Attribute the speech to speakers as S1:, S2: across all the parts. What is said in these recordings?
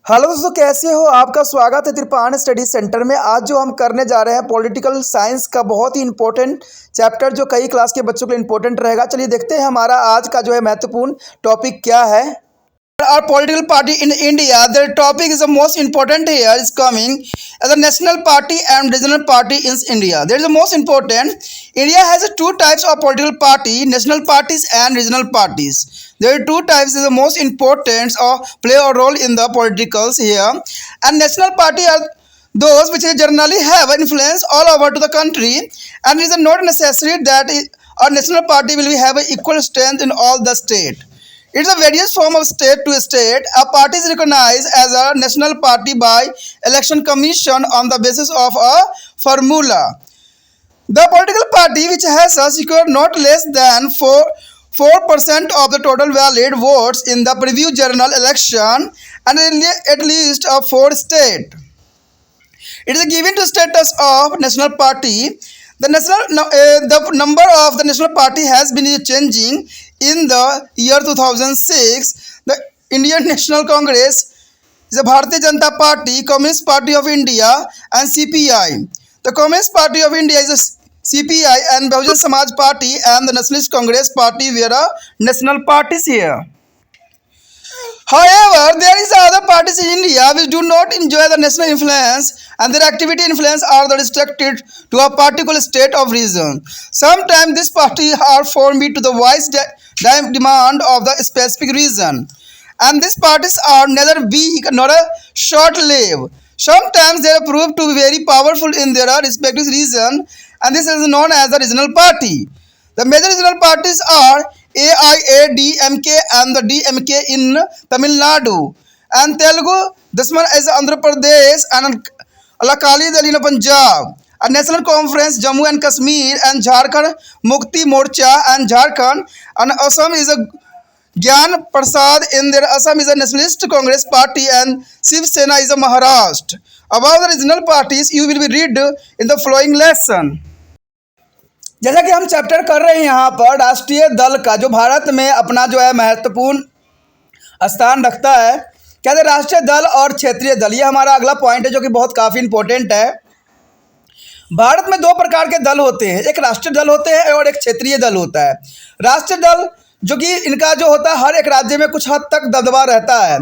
S1: Hello दोस्तों, कैसे हो? आपका स्वागत है त्रिपाण स्टडी सेंटर में। आज जो हम करने जा रहे हैं पॉलिटिकल साइंस का बहुत ही इंपॉर्टेंट चैप्टर, जो कई क्लास के बच्चों के लिए इंपॉर्टेंट रहेगा। चलिए देखते हैं हमारा आज का जो है महत्वपूर्ण टॉपिक क्या है। Our political party in India, their topic is the most important here is coming as a national party and regional party in India. There is the most important. India has two types of political party, national parties and regional parties. There are two types is the most important or play a role in the politicals here. And national party are those which generally have influence all over to the country, and it is not necessary that a national party will have an equal strength in all the state. It's a various form of state to state. A party is recognized as a national party by election commission on the basis of a formula. The political party which has secured not less than 4% of the total valid votes in the previous general election and at least of 4 states. It is given to status of national party. The number of the national party has been changing in the year 2006. The Indian National Congress is a Bharatiya Janata Party, Communist Party of India, and CPI. The Communist Party of India is a CPI, and Bahujan Samaj Party and the Nationalist Congress Party were national parties here. However, there is other parties in India which do not enjoy the national influence, and their activity influence are restricted to a particular state or region. Sometimes these parties are formed to the wise demand of the specific region, and these parties are neither big nor short-lived. Sometimes they are proved to be very powerful in their respective region, and this is known as the regional party. The major regional parties are AIADMK and the DMK in Tamil Nadu, and Telugu Desman is Andhra Pradesh, and Akali Dal in Punjab, a National Conference Jammu and Kashmir, and Jharkhand Mukti Morcha and Jharkhand, and Assam is a Gyan Prasad in their Assam is a Nationalist Congress Party, and Shiv Sena is a Maharashtra. About the regional parties you will be read in the following lesson. जैसा कि हम chapter कर रहे हैं यहाँ पर राष्ट्रीय दल का, जो भारत में अपना जो है महत्वपूर्ण स्थान रखता है। कहते हैं राष्ट्रीय दल और क्षेत्रीय दल, ये हमारा अगला पॉइंट है जो कि बहुत काफ़ी इंपॉर्टेंट है। भारत में दो प्रकार के दल होते हैं, एक राष्ट्रीय दल होते हैं और एक क्षेत्रीय दल होता है। राष्ट्रीय दल जो कि इनका जो होता है हर एक राज्य में कुछ हद तक दबदबा रहता है,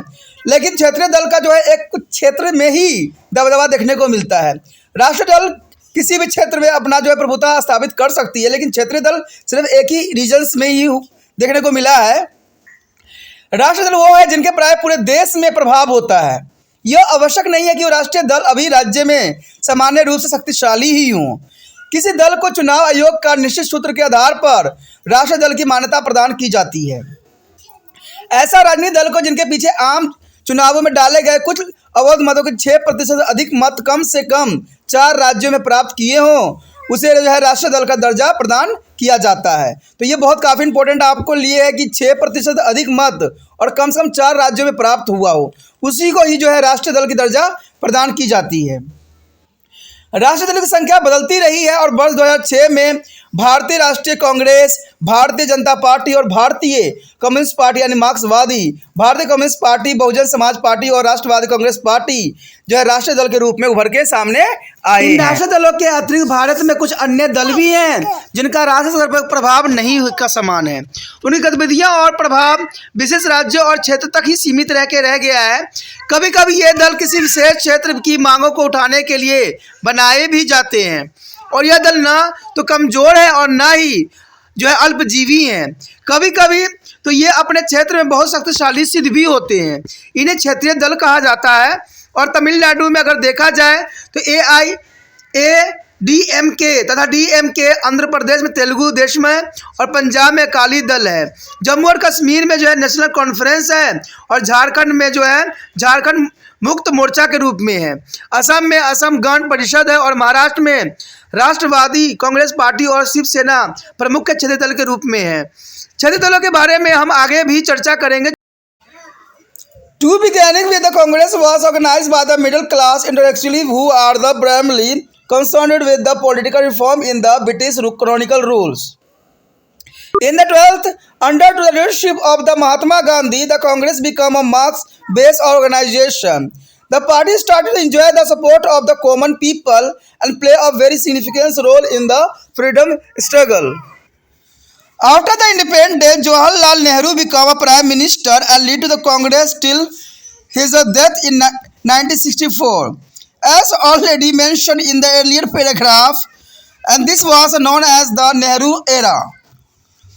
S1: लेकिन क्षेत्रीय दल का जो है एक कुछ क्षेत्र में ही दबदबा देखने को मिलता है। राष्ट्रीय दल किसी भी क्षेत्र में अपना जो है प्रभुता स्थापित कर सकती है, लेकिन क्षेत्रीय दल सिर्फ एक ही रीजन्स में ही देखने को मिला है। राष्ट्रीय दल वो है जिनके प्राय पूरे देश में प्रभाव होता है। यह आवश्यक नहीं है कि वो राष्ट्रीय दल अभी राज्य में सामान्य रूप से शक्तिशाली ही हों। किसी दल को चुनाव आयोग का निश्चित सूत्र के आधार पर राष्ट्रीय दल की मान्यता प्रदान की जाती है। ऐसा राजनीतिक दल को जिनके पीछे आम चुनावों में डाले गए कुछ अवैध मतों के 6% अधिक मत कम से कम 4 राज्यों में प्राप्त किए हों, उसे जो है राष्ट्रीय दल का दर्जा प्रदान किया जाता है। तो ये बहुत काफ़ी इंपॉर्टेंट आपको लिए है कि 6% अधिक मत और कम से कम 4 राज्यों में प्राप्त हुआ हो, उसी को ही जो है राष्ट्रीय दल की दर्जा प्रदान की जाती है। राष्ट्रीय दलों की संख्या बदलती रही है और वर्ष 2006 में भारतीय राष्ट्रीय कांग्रेस, भारतीय जनता पार्टी और भारतीय कम्युनिस्ट पार्टी यानी मार्क्सवादी, भारतीय communist party, Bahujan Samaj party और राष्ट्रवादी कांग्रेस पार्टी जो है राष्ट्रीय दल के रूप में उभर के सामने आए। इन राष्ट्रीय दलों के अतिरिक्त भारत में कुछ अन्य दल भी हैं जिनका राष्ट्रीय स्तर पर प्रभाव नहीं का समान है। उनकी गतिविधियां और प्रभाव विशेष राज्यों और क्षेत्र तक ही सीमित रह गया है। कभी कभी ये दल किसी विशेष क्षेत्र की मांगों को उठाने के लिए बनाए भी जाते हैं, और यह दल ना तो कमज़ोर है और ना ही जो है अल्पजीवी हैं। कभी कभी तो ये अपने क्षेत्र में बहुत शक्तिशाली सिद्ध भी होते हैं। इन्हें क्षेत्रीय दल कहा जाता है। और तमिलनाडु में अगर देखा जाए तो AIADMK तथा DMK, आंध्र प्रदेश में तेलुगु देशम है और पंजाब में अकाली दल है। जम्मू और कश्मीर में जो है नेशनल कॉन्फ्रेंस है और झारखंड में जो है झारखंड मुक्त मोर्चा के रूप में है। असम में असम गण परिषद है और महाराष्ट्र में राष्ट्रवादी कांग्रेस पार्टी और शिवसेना प्रमुख क्षेत्रीय दल के रूप में है। क्षेत्रीय दलों के बारे में हम आगे भी चर्चा करेंगे। To beginning with, the Congress was organized by the middle class intellectuals who are the primarily concerned with the political reform in the British colonial rules. In the 12th, under the leadership of the Mahatma Gandhi, the Congress became a Marx-based organization. The party started to enjoy the support of the common people and play a very significant role in the freedom struggle. After the independence, Jawaharlal Nehru became a prime minister and led to the Congress till his death in 1964. As already mentioned in the earlier paragraph, and this was known as the Nehru era.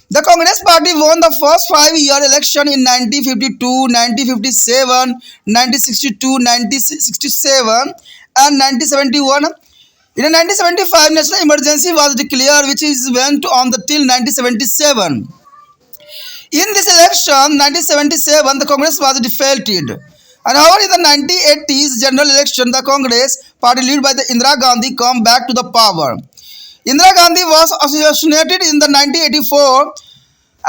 S1: The Congress Party won the first 5-year election in 1952, 1957, 1962, 1967 and 1971. In 1975, national emergency was declared, which is went on till 1977. In this election, 1977, the Congress was defeated. And however, in the 1980s general election, the Congress party led by the Indira Gandhi come back to the power. Indira Gandhi was assassinated in the 1984,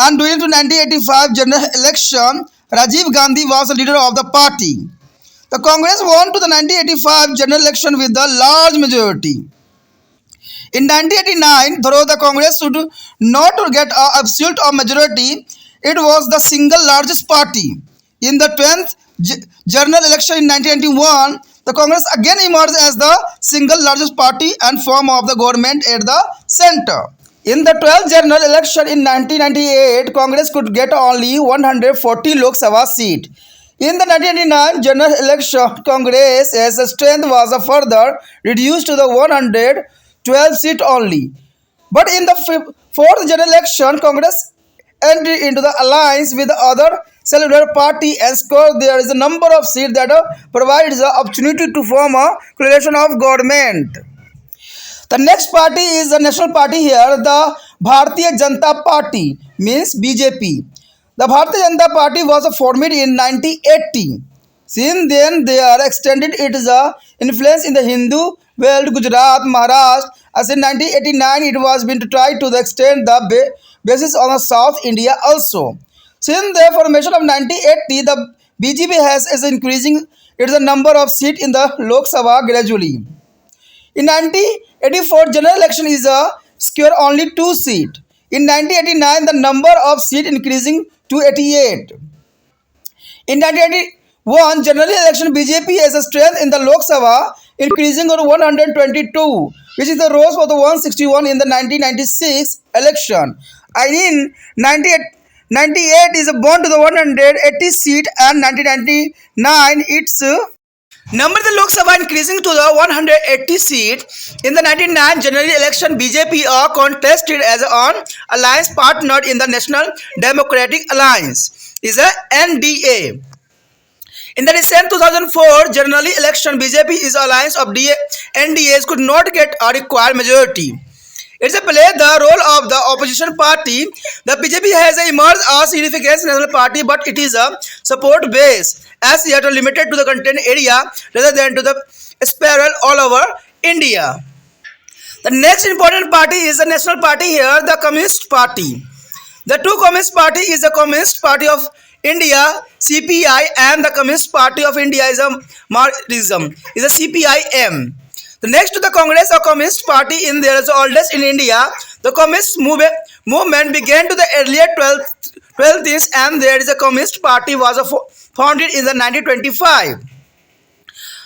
S1: and during the 1985 general election, Rajiv Gandhi was the leader of the party. The Congress won to the 1985 general election with a large majority. In 1989, though the Congress should not get an absolute majority, it was the single largest party. In the 10th general election in 1991, the Congress again emerged as the single largest party and form of the government at the center. In the 12th general election in 1998, Congress could get only 140 Lok Sabha seat. In the 1999 general election, Congress's strength was further reduced to the 112 seat only. But in the fourth general election, Congress entered into the alliance with the other cellular party and scored there is a number of seats that provides the opportunity to form a coalition of government. The next party is the national party here, the Bharatiya Janata Party, means BJP. The Bharatiya Janata Party was formed in 1980. Since then, they are extended its influence in the Hindu world, Gujarat, Maharashtra. As in 1989, it was been to try to extend the basis on the South India also. Since the formation of 1980, the BJP is increasing its number of seats in the Lok Sabha gradually. In 1984 general election is secure only 2 seats. In 1989, the number of seats increasing to 88. In 1981 general election, BJP has a strength in the Lok Sabha increasing to 122, which is the rose for the 161 in the 1996 election. And in 1998 is born to the 180 seat, and 1999 its number the Lok Sabha increasing to the 180 seat. In the 1999 general election, BJP contested as an alliance partner in the National Democratic Alliance, is a NDA. In the recent 2004 general election, BJP is alliance of NDAs could not get a required majority. It's play the role of the opposition party. The BJP has emerged a significant national party, but it is a support base as yet limited to the content area rather than to the spiral all over India. The next important party is the national party here, the Communist Party. The two Communist Party is the Communist Party of India, CPI, and the Communist Party of India is a Marxism, is a CPIM. The next to the Congress or Communist Party in there is the oldest in India. The Communist movement began to the earlier 12th and there is a Communist Party was founded in the 1925.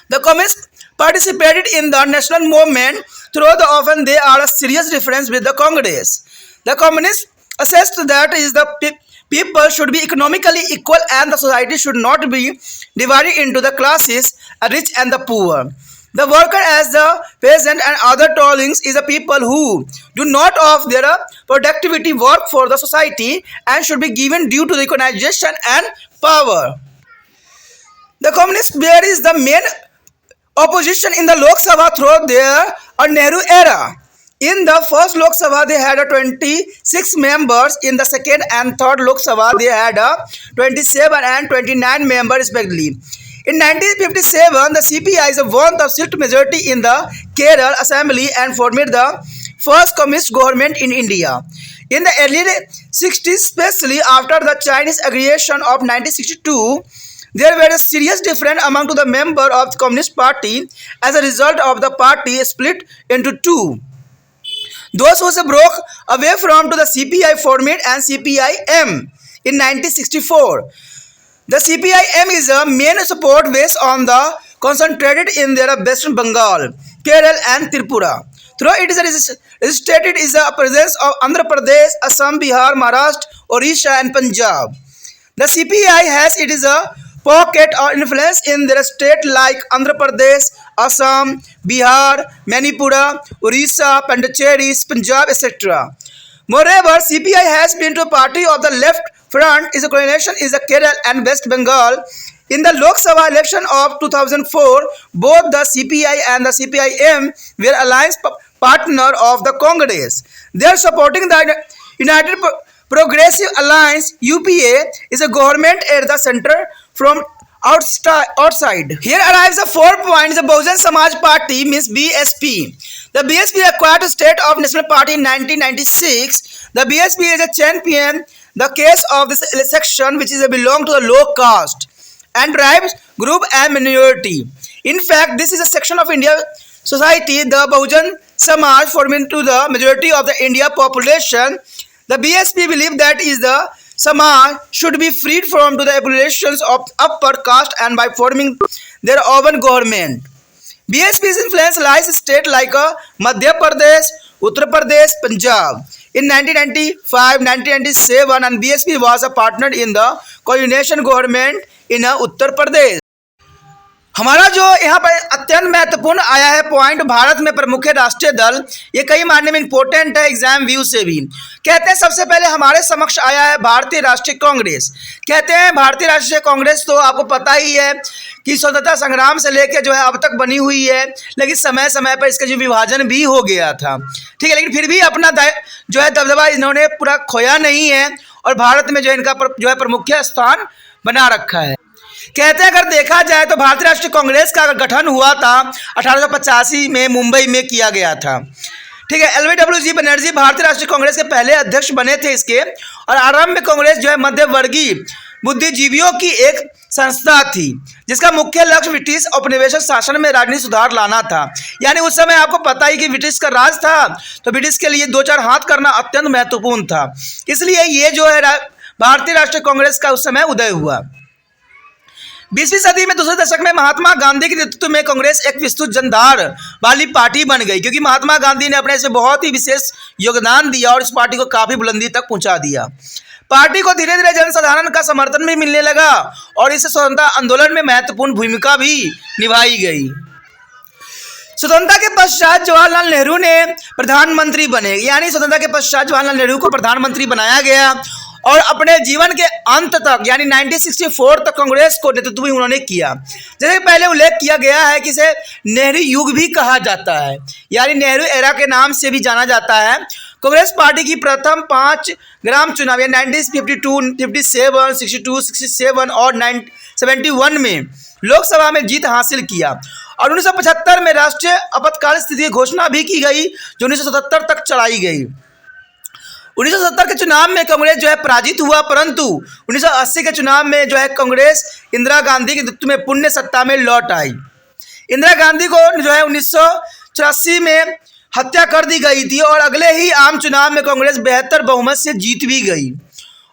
S1: The Communists participated in the national movement, though often they are a serious difference with the Congress. The Communists assessed that is the people should be economically equal and the society should not be divided into the classes, rich and the poor. The worker as the peasant and other toilings is the people who do not of their productivity work for the society and should be given due to the recognition and power. The communist there is the main opposition in the Lok Sabha through their Nehru era. In the first Lok Sabha, they had 26 members. In the second and third Lok Sabha, they had 27 and 29 members respectively. In 1957, the CPI won the seat majority in the Kerala Assembly and formed the first communist government in India. In the early 60s, especially after the Chinese aggression of 1962, there were a serious difference among the members of the Communist Party. As a result of the party split into two. Those who broke away from to the CPI format and CPI-M in 1964. The CPI-M is a main support based on the concentrated in their Western Bengal, Kerala and Tripura. Through it is registered is the presence of Andhra Pradesh, Assam, Bihar, Maharashtra, Orissa and Punjab. The CPI has it is a pocket or influence in their state like Andhra Pradesh, Assam, Bihar, Manipur, Orissa, Pondicherry, Punjab, etc. Moreover, CPI has been to a party of the left front is a coalition is a Kerala and West Bengal. In the Lok Sabha election of 2004, both the CPI and the CPI-M were alliance partner of the Congress. They are supporting the United Progressive Alliance (UPA) is a government at the center from outside. Here arrives the 4 points. The Bahujan Samaj Party means BSP. The BSP acquired the state of National Party in 1996. The BSP is a champion the case of this section which is a belong to the low caste and tribes group and minority. In fact, this is a section of India society, the Bahujan Samaj forming to the majority of the India population. The BSP believe that is the Samaj should be freed from to the populations of upper caste and by forming their own government. BSP's influence lies in states like Madhya Pradesh, Uttar Pradesh, Punjab. In 1995, 1997 and BSP was a partner in the coalition government in Uttar Pradesh. हमारा जो यहाँ पर अत्यंत महत्वपूर्ण आया है point, Bharat में प्रमुख राष्ट्रीय दल, ये कई मायने में इंपॉर्टेंट है एग्जाम व्यू से भी। कहते हैं सबसे पहले हमारे समक्ष आया है भारतीय राष्ट्रीय कांग्रेस। कहते हैं भारतीय राष्ट्रीय कांग्रेस तो आपको पता ही है कि स्वतंत्रता संग्राम से लेकर जो है अब तक बनी हुई है, लेकिन समय समय पर इसका जो विभाजन भी हो गया था, ठीक है, लेकिन फिर भी अपना जो है दबदबा इन्होंने पूरा खोया नहीं है और भारत में जो इनका जो है प्रमुख स्थान बना रखा है। कहते हैं अगर देखा जाए तो भारतीय राष्ट्रीय कांग्रेस का गठन हुआ था 1885 में मुंबई में किया गया था, ठीक है। LVWG बनर्जी भारतीय राष्ट्रीय कांग्रेस के पहले अध्यक्ष बने थे इसके, और आरंभ में कांग्रेस जो है मध्यवर्गीय बुद्धिजीवियों की एक संस्था थी जिसका मुख्य लक्ष्य ब्रिटिश औपनिवेशिक शासन में राजनीतिक सुधार लाना था। यानी उस समय आपको पता ही कि ब्रिटिश का राज था तो ब्रिटिश के लिए दो चार हाथ करना अत्यंत महत्वपूर्ण था, इसलिए ये जो है भारतीय राष्ट्रीय कांग्रेस का उस समय उदय हुआ। 20वीं सदी में दूसरे दशक में महात्मा गांधी के नेतृत्व में कांग्रेस एक विस्तृत जनधार वाली पार्टी बन गई, क्योंकि महात्मा गांधी ने अपने से बहुत ही विशेष योगदान दिया और इस पार्टी को काफी बुलंदी तक पहुंचा दिया। पार्टी को धीरे धीरे जनसाधारण का समर्थन भी मिलने लगा और इस स्वतंत्रता आंदोलन में महत्वपूर्ण भूमिका भी निभाई गई। स्वतंत्रता के पश्चात जवाहरलाल नेहरू ने प्रधानमंत्री बने, यानी स्वतंत्रता के पश्चात जवाहरलाल नेहरू को प्रधानमंत्री बनाया गया और अपने जीवन के अंत तक यानी 1964 तक कांग्रेस को नेतृत्व भी उन्होंने किया। जैसे पहले उल्लेख किया गया है कि इसे नेहरू युग भी कहा जाता है, यानी नेहरू एरा के नाम से भी जाना जाता है। कांग्रेस पार्टी की प्रथम 5 ग्राम चुनाव या 1952, 57, 62, 67 और 71 में लोकसभा में जीत हासिल किया और 1975 में राष्ट्रीय आपातकाल स्थिति की घोषणा भी की गई जो 1977 तक चलाई गई। 1970 के चुनाव में कांग्रेस जो है पराजित हुआ, परंतु 1980 के चुनाव में जो है कांग्रेस इंदिरा गांधी के नेतृत्व में पुण्य सत्ता में लौट आई। इंदिरा गांधी को जो है 1984 में हत्या कर दी गई थी और अगले ही आम चुनाव में कांग्रेस बेहतर बहुमत से जीत भी गई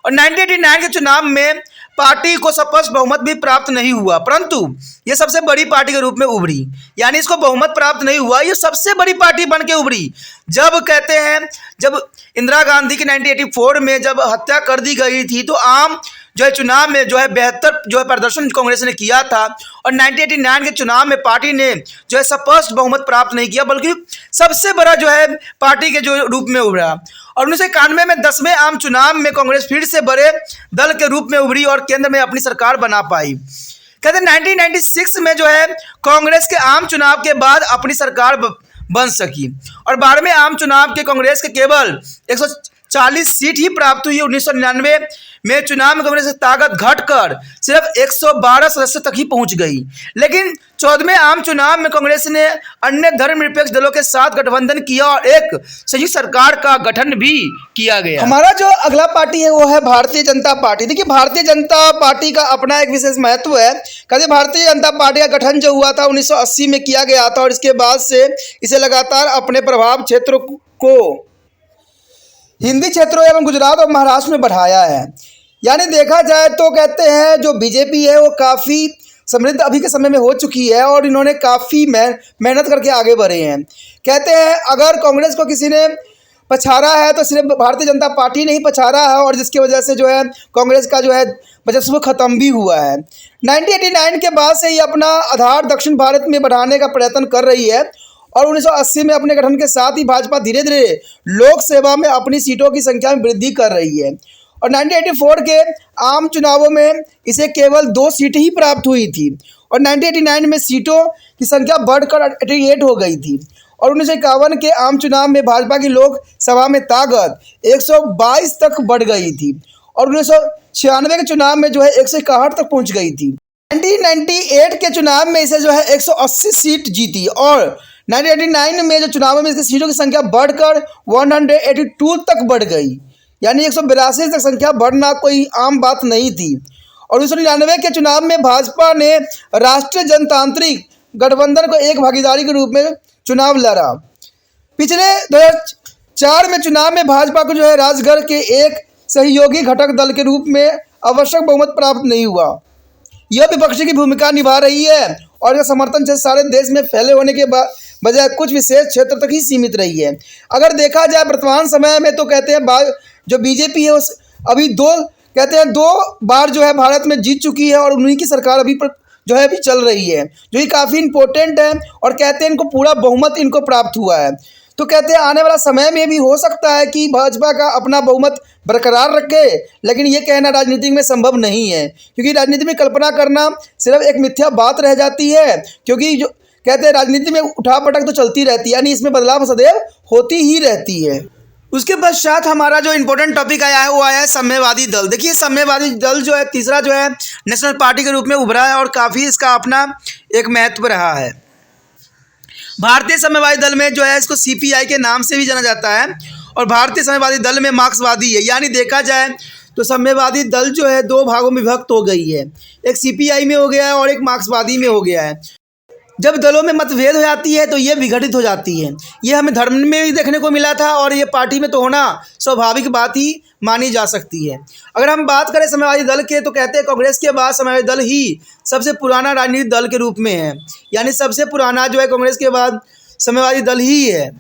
S1: और 1989 के चुनाव में पार्टी को स्पष्ट बहुमत भी प्राप्त नहीं हुआ, परंतु ये सबसे बड़ी पार्टी के रूप में उभरी। यानी इसको बहुमत प्राप्त नहीं हुआ, ये सबसे बड़ी पार्टी बन के उभरी। जब कहते हैं जब इंदिरा गांधी की 1984 में जब हत्या कर दी गई थी तो आम जो है चुनाव में जो है बेहतर जो है प्रदर्शन कांग्रेस ने किया था और 1989 के चुनाव में पार्टी ने जो है स्पष्ट बहुमत प्राप्त नहीं किया बल्कि सबसे बड़ा जो है पार्टी के जो रूप में उभरा और 1991 में 10वें आम चुनाव में कांग्रेस फिर से बड़े दल के रूप में उभरी और केंद्र में अपनी सरकार बना पाई। कहते हैं 1996 में जो है कांग्रेस के आम चुनाव के बाद अपनी सरकार बन सकी और 12वें आम चुनाव के कांग्रेस के केवल 140 सीट ही प्राप्त हुई। 1999 में चुनाव में कांग्रेस की ताकत घटकर सिर्फ 112 सदस्य तक ही पहुंच गई, लेकिन 14वें आम चुनाव में कांग्रेस ने अन्य धर्मनिरपेक्ष दलों के साथ गठबंधन किया और एक संयुक्त सरकार का गठन भी किया गया। हमारा जो अगला पार्टी है वो है भारतीय जनता पार्टी। देखिए भारतीय जनता पार्टी का अपना एक विशेष महत्व है। कहते भारतीय जनता पार्टी का गठन जो हुआ था 1980 में किया गया था और इसके बाद से इसे लगातार अपने प्रभाव क्षेत्र को हिंदी क्षेत्रों एवं गुजरात और महाराष्ट्र में बढ़ाया है। यानी देखा जाए तो कहते हैं जो बीजेपी है वो काफ़ी समृद्ध अभी के समय में हो चुकी है और इन्होंने काफ़ी मेहनत करके आगे बढ़े हैं। कहते हैं अगर कांग्रेस को किसी ने पछाड़ा है तो सिर्फ भारतीय जनता पार्टी नहीं पछाड़ा है, और जिसकी वजह से जो है कांग्रेस का जो है वर्चस्व खत्म भी हुआ है। 1989 के बाद से ही अपना आधार दक्षिण भारत में बढ़ाने का प्रयत्न कर रही है और 1980 में अपने गठन के साथ ही भाजपा धीरे धीरे लोक सेवा में अपनी सीटों की संख्या में वृद्धि कर रही है। और 1984 के आम चुनावों में इसे केवल 2 सीट ही प्राप्त हुई थी और 1989 में सीटों की संख्या बढ़कर 88 हो गई थी। और 1951 के आम चुनाव में भाजपा की लोकसभा में ताकत 122 तक बढ़ गई थी और 1996 के चुनाव में जो है 161 तक पहुंच गई थी। 1998 के चुनाव में इसे जो है 180 सीट जीती और 1989 में जो चुनाव में इसकी सीटों की संख्या बढ़कर 182 तक बढ़ गई, यानी 182 तक संख्या बढ़ना कोई आम बात नहीं थी। और 1999 के चुनाव में भाजपा ने राष्ट्रीय जनतांत्रिक गठबंधन को एक भागीदारी के रूप में चुनाव लड़ा। पिछले 2004 में चुनाव में भाजपा को जो है राजगढ़ के एक सहयोगी घटक दल के रूप में आवश्यक बहुमत प्राप्त नहीं हुआ। यह विपक्षी की भूमिका निभा रही है और यह समर्थन क्षेत्र सारे देश में फैले होने के बजाय कुछ विशेष क्षेत्र तक ही सीमित रही है। अगर देखा जाए वर्तमान समय में तो कहते हैं जो बीजेपी है उस अभी 2 बार जो है भारत में जीत चुकी है और उन्हीं की सरकार अभी जो है अभी चल रही है, जो ये काफ़ी इम्पोर्टेंट है और कहते हैं इनको पूरा बहुमत इनको प्राप्त हुआ है। तो कहते हैं आने वाला समय में भी हो सकता है कि भाजपा का अपना बहुमत बरकरार रखे, लेकिन ये कहना राजनीति में संभव नहीं है क्योंकि राजनीति में कल्पना करना सिर्फ एक मिथ्या बात रह जाती है, क्योंकि जो कहते हैं राजनीति में उठापटक तो चलती रहती है, यानी इसमें बदलाव सदैव होती ही रहती है। उसके पश्चात हमारा जो इम्पोर्टेंट टॉपिक आया है वो आया है साम्यवादी दल। देखिए साम्यवादी दल जो है तीसरा जो है नेशनल पार्टी के रूप में उभरा है और काफ़ी इसका अपना एक महत्व रहा है। भारतीय साम्यवादी दल में जो है इसको सीपीआई के नाम से भी जाना जाता है और भारतीय साम्यवादी दल में मार्क्सवादी है। यानी देखा जाए तो साम्यवादी दल जो है 2 भागों में विभक्त हो गई है, एक सीपीआई में हो गया है और एक मार्क्सवादी में हो गया है। जब दलों में मतभेद हो जाती है तो ये विघटित हो जाती है। ये हमें धर्म में भी देखने को मिला था और ये पार्टी में तो होना स्वाभाविक बात ही मानी जा सकती है। अगर हम बात करें साम्यवादी दल के तो कहते हैं कांग्रेस के बाद साम्यवादी दल ही सबसे पुराना राजनीतिक दल के रूप में है, यानी सबसे पुराना जो है कांग्रेस के बाद साम्यवादी दल ही है।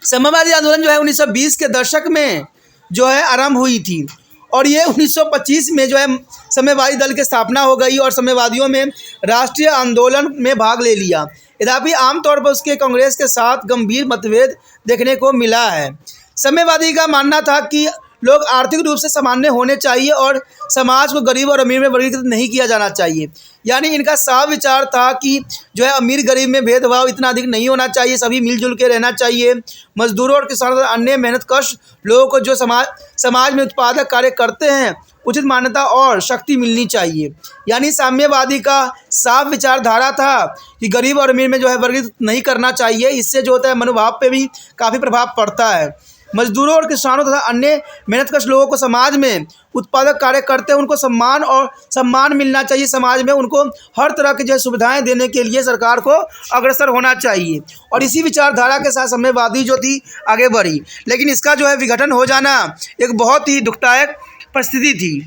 S1: साम्यवादी आंदोलन जो है 1920 के दशक में जो है आरंभ हुई थी और ये 1925 में जो है साम्यवादी दल की स्थापना हो गई और साम्यवादियों में राष्ट्रीय आंदोलन में भाग ले लिया। यद्यपि आमतौर पर उसके कांग्रेस के साथ गंभीर मतभेद देखने को मिला है। साम्यवादी का मानना था कि लोग आर्थिक रूप से सामान्य होने चाहिए और समाज को गरीब और अमीर में वर्गीकृत नहीं किया जाना चाहिए। यानी इनका साफ विचार था कि जो है अमीर गरीब में भेदभाव इतना अधिक नहीं होना चाहिए, सभी मिलजुल के रहना चाहिए। मजदूरों और किसानों और अन्य मेहनतकश लोगों को जो समाज में उत्पादक कार्य करते हैं उचित मान्यता और शक्ति मिलनी चाहिए। यानी साम्यवादी का साफ विचारधारा था कि गरीब और अमीर में जो है वर्गीकृत नहीं करना चाहिए। इससे जो होता है मनोभाव पे भी काफ़ी प्रभाव पड़ता है। मजदूरों और किसानों तथा अन्य मेहनतकश लोगों को समाज में उत्पादक कार्य करते हैं उनको सम्मान मिलना चाहिए। समाज में उनको हर तरह की जो सुविधाएं देने के लिए सरकार को अग्रसर होना चाहिए और इसी विचारधारा के साथ साम्यवादी जो थी आगे बढ़ी। लेकिन इसका जो है विघटन हो जाना एक बहुत ही दुखदायक परिस्थिति थी।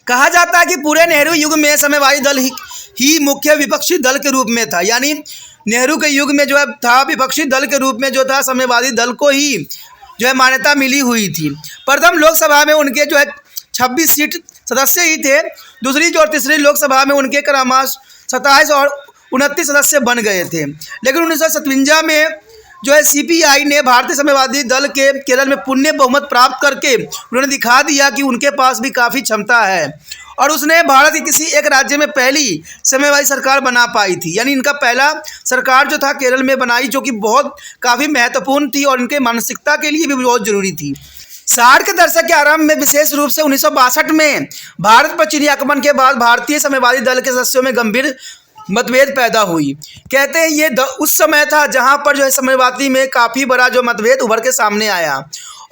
S1: कहा जाता है कि पूरे नेहरू युग में साम्यवादी दल ही मुख्य विपक्षी दल के रूप में था। यानी नेहरू के युग में जो है था विपक्षी दल के रूप में जो था साम्यवादी दल को ही जो है मान्यता मिली हुई थी। प्रथम लोकसभा में उनके जो है 26 सीट सदस्य ही थे। दूसरी और तीसरी लोकसभा में उनके क्रमशः 27 और 29 सदस्य बन गए थे। लेकिन 1957 में जो है सीपीआई ने भारतीय साम्यवादी दल के केरल में पूर्ण बहुमत प्राप्त करके उन्होंने दिखा दिया कि उनके पास भी काफ़ी क्षमता है और उसने भारत के किसी एक राज्य में पहली साम्यवादी सरकार बना पाई थी। यानी इनका पहला सरकार जो था केरल में बनाई, जो कि बहुत काफ़ी महत्वपूर्ण थी और इनके मानसिकता के लिए भी बहुत जरूरी थी। 60 के दशक के आरंभ में विशेष रूप से 1962 में भारत पर चीनी आक्रमण के बाद भारतीय साम्यवादी दल के सदस्यों में गंभीर मतभेद पैदा हुई। कहते हैं ये उस समय था जहां पर जो है साम्यवादी में काफ़ी बड़ा जो मतभेद उभर के सामने आया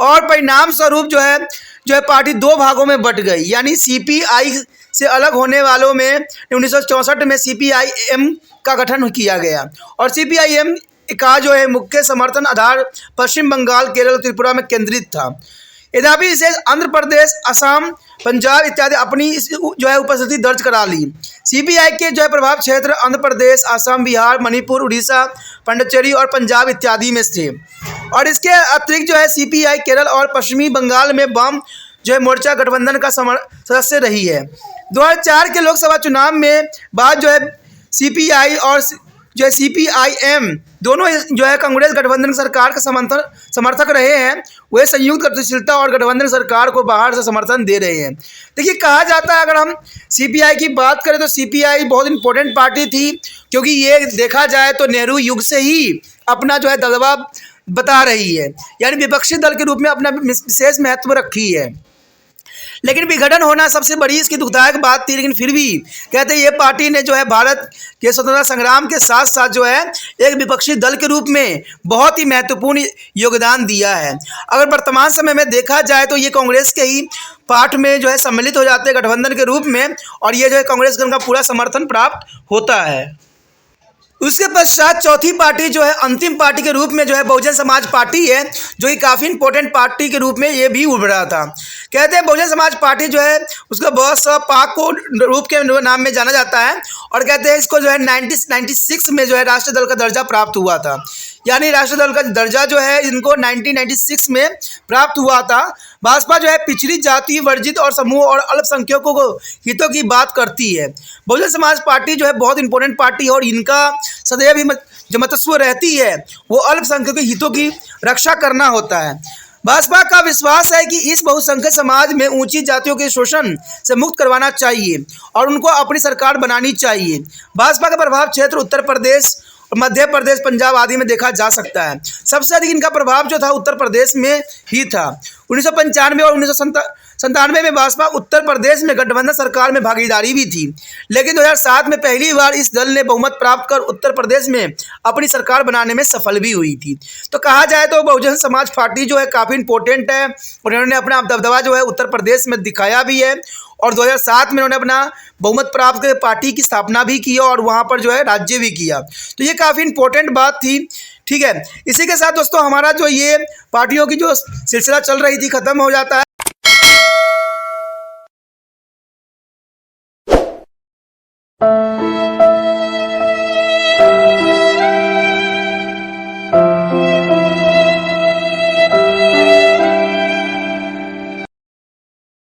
S1: और परिणाम स्वरूप जो है पार्टी 2 भागों में बट गई। यानी सीपीआई से अलग होने वालों में 1964 में सीपीआईएम का गठन किया गया और सीपीआईएम का जो है मुख्य समर्थन आधार पश्चिम बंगाल, केरल और त्रिपुरा में केंद्रित था। यद्यपि इसे आंध्र प्रदेश, असम, पंजाब इत्यादि अपनी जो है उपस्थिति दर्ज करा ली। सीपीआई के जो है प्रभाव क्षेत्र आंध्र प्रदेश, असम, बिहार, मणिपुर, उड़ीसा, पांडिचेरी और पंजाब इत्यादि में थे। और इसके अतिरिक्त जो है सीपीआई केरल और पश्चिमी बंगाल में वाम जो है मोर्चा गठबंधन का सदस्य रही है। 2004 के लोकसभा चुनाव में बाद जो है सीपीआई और जो है सीपीआईएम दोनों जो है कांग्रेस गठबंधन सरकार का समर्थक रहे हैं। वे संयुक्त गतिशीलता और गठबंधन सरकार को बाहर से समर्थन दे रहे हैं। देखिए, कहा जाता है, अगर हम सीपीआई की बात करें तो सीपीआई बहुत इंपॉर्टेंट पार्टी थी, क्योंकि ये देखा जाए तो नेहरू युग से ही अपना जो है दबदबा बता रही है, यानी विपक्षी दल के रूप में अपना विशेष महत्व रखी है। लेकिन विघटन होना सबसे बड़ी इसकी दुखदायक बात थी। लेकिन फिर भी कहते हैं ये पार्टी ने जो है भारत के स्वतंत्रता संग्राम के साथ साथ जो है एक विपक्षी दल के रूप में बहुत ही महत्वपूर्ण योगदान दिया है। अगर वर्तमान समय में देखा जाए तो ये कांग्रेस के ही पार्ट में जो है सम्मिलित हो जाते हैं गठबंधन के रूप में, और ये जो है कांग्रेस का पूरा समर्थन प्राप्त होता है। उसके पश्चात चौथी पार्टी जो है अंतिम पार्टी के रूप में जो है बहुजन समाज पार्टी है, जो कि काफ़ी इंपॉर्टेंट पार्टी के रूप में ये भी उभरा था। कहते हैं बहुजन समाज पार्टी जो है उसका पाक को रूप के नाम में जाना जाता है, और कहते हैं इसको जो है 1996 में जो है राष्ट्रीय दल का दर्जा प्राप्त हुआ था। यानी राष्ट्रीय दल का दर्जा जो है इनको 1996 में प्राप्त हुआ था। भाजपा जो है पिछड़ी जाति, वर्जित और समूह और अल्पसंख्यकों को हितों की बात करती है। बहुजन समाज पार्टी जो है बहुत इंपॉर्टेंट पार्टी है, और इनका सदैव ही जो मतस्व रहती है वो अल्पसंख्यकों के हितों की रक्षा करना होता है। भाजपा का विश्वास है कि इस बहुसंख्यक समाज में ऊंची जातियों के शोषण से मुक्त करवाना चाहिए और उनको अपनी सरकार बनानी चाहिए। भाजपा का प्रभाव क्षेत्र उत्तर प्रदेश, मध्य प्रदेश, पंजाब आदि में देखा जा सकता है। सबसे अधिक इनका प्रभाव जो था उत्तर प्रदेश में ही था। 1995 और 1997 में भाजपा उत्तर प्रदेश में गठबंधन सरकार में भागीदारी भी थी, लेकिन 2007 में पहली बार इस दल ने बहुमत प्राप्त कर उत्तर प्रदेश में अपनी सरकार बनाने में सफल भी हुई थी। तो कहा जाए तो बहुजन समाज पार्टी जो है काफ़ी इंपॉर्टेंट है, और इन्होंने अपना दबदबा जो है उत्तर प्रदेश में दिखाया भी है, और 2007 में उन्होंने अपना बहुमत प्राप्त कर पार्टी की स्थापना भी की और वहाँ पर जो है राज्य भी किया। तो ये काफ़ी इंपॉर्टेंट बात थी। ठीक है, इसी के साथ दोस्तों हमारा जो ये पार्टियों की जो सिलसिला चल रही थी ख़त्म हो जाता है।